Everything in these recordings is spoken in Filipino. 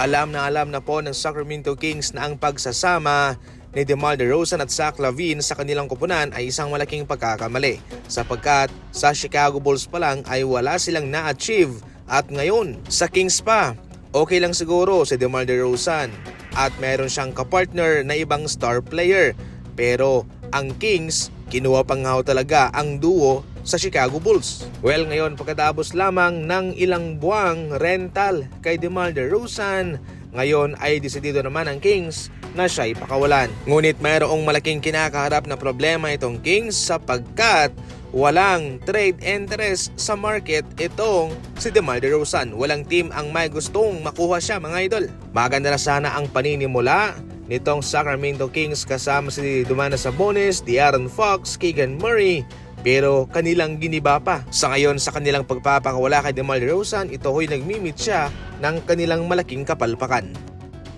Alam na po ng Sacramento Kings na ang pagsasama ni DeMar DeRozan at Zach LaVine sa kanilang koponan ay isang malaking pagkakamali sapagkat sa Chicago Bulls pa lang ay wala silang na-achieve at ngayon sa Kings pa. Okay lang siguro si DeMar DeRozan at meron siyang kapartner na ibang star player, pero ang Kings kinuha pang talaga ang duo sa Chicago Bulls. Well, ngayon pagkatapos lamang ng ilang buwang rental kay DeMar DeRozan, ngayon ay desidido naman ang Kings na siya ipakawalan. Ngunit mayroong malaking kinakaharap na problema itong Kings sapagkat walang trade interest sa market itong si DeMar DeRozan. Walang team ang may gustong makuha siya, mga idol. Maganda na sana ang paninimula nitong Sacramento Kings kasama si Domantas Sabonis, De'Aaron Fox, Keegan Murray, pero kanilang giniba pa. Sa ngayon sa kanilang pagpapakawala kay DeMar DeRozan, ito ho'y nagmimit siya ng kanilang malaking kapalpakan.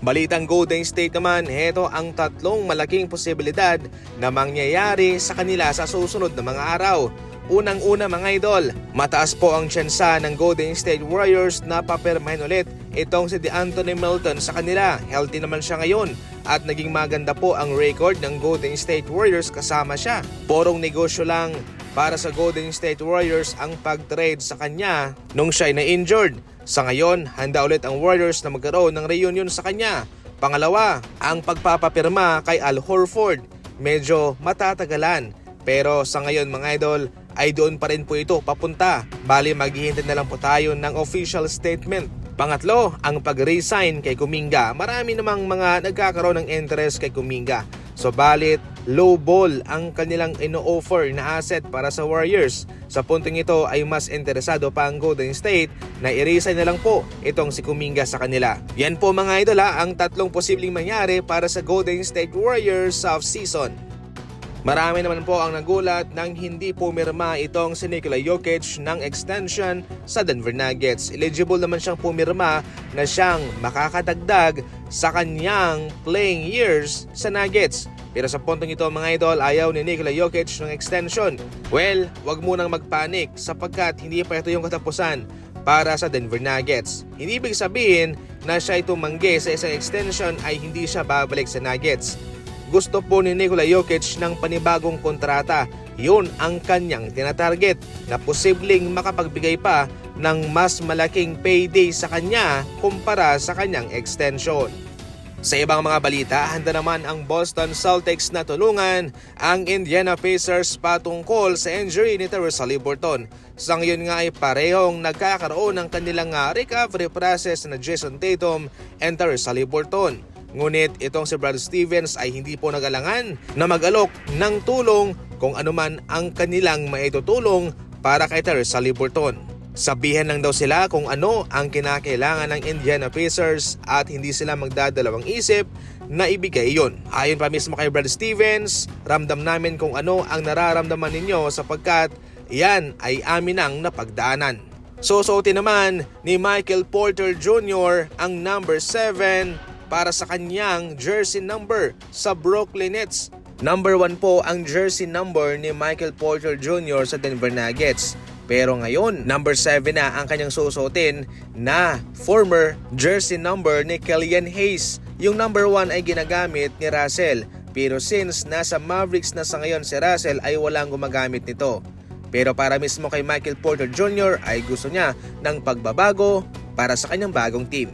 Balitang Golden State naman, heto ang tatlong malaking posibilidad na mangyayari sa kanila sa susunod na mga araw. Unang-una, mga idol, mataas po ang tsansa ng Golden State Warriors na papirmahin ulit itong si DeAnthony Melton sa kanila. Healthy naman siya ngayon at naging maganda po ang record ng Golden State Warriors kasama siya. Porong negosyo lang para sa Golden State Warriors ang pag-trade sa kanya nung siya ay na-injured. Sa ngayon, handa ulit ang Warriors na magkaroon ng reunion sa kanya. Pangalawa, ang pagpapapirma kay Al Horford. Medyo matatagalan, pero sa ngayon, mga idol, ay doon pa rin po ito papunta. Bali, maghihintay na lang po tayo ng official statement. Pangatlo, ang pag-resign kay Kuminga. Marami namang mga nagkakaroon ng interest kay Kuminga. Subalit, low ball ang kanilang ino-offer na asset para sa Warriors. Sa puntong ito ay mas interesado pa ang Golden State na i-resign na lang po itong si Kuminga sa kanila. Yan po, mga idol, ang tatlong posibleng mangyari para sa Golden State Warriors off-season. Marami naman po ang nagulat nang hindi pumirma itong si Nikola Jokic ng extension sa Denver Nuggets. Eligible naman siyang pumirma na siyang makakadagdag sa kanyang playing years sa Nuggets. Pero sa puntong ito, mga idol, ayaw ni Nikola Jokic ng extension. Well, wag munang magpanik sapagkat hindi pa ito yung katapusan para sa Denver Nuggets. Hindi ibig sabihin na siya tumanggi sa isang extension ay hindi siya babalik sa Nuggets. Gusto po ni Nikola Jokic ng panibagong kontrata. Yun ang kanyang tinatarget na posibleng makapagbigay pa ng mas malaking payday sa kanya kumpara sa kanyang extension. Sa ibang mga balita, handa naman ang Boston Celtics na tulungan ang Indiana Pacers patungkol sa injury ni Tyrese Haliburton. Sa ngayon nga ay parehong nagkakaroon ng kanilang recovery process na Jason Tatum and Tyrese Haliburton. Ngunit itong si Brad Stevens ay hindi po nag-alangan na mag-alok ng tulong kung anuman ang kanilang maitutulong para kay Tyrese Haliburton. Sabihan lang daw sila kung ano ang kinakailangan ng Indiana Pacers at hindi sila magdadalawang isip na ibigay iyon. Ayon pa mismo kay Brad Stevens, ramdam namin kung ano ang nararamdaman ninyo sapagkat yan ay amin ang napagdaanan. Susuotin naman ni Michael Porter Jr. ang number 7 para sa kanyang jersey number sa Brooklyn Nets. Number 1 po ang jersey number ni Michael Porter Jr. sa Denver Nuggets. Pero ngayon, number 7 na ang kanyang susuotin na former jersey number ni Killian Hayes. Yung number 1 ay ginagamit ni Russell. Pero since nasa Mavericks na sa ngayon si Russell ay walang gumagamit nito. Pero para mismo kay Michael Porter Jr. ay gusto niya ng pagbabago para sa kanyang bagong team.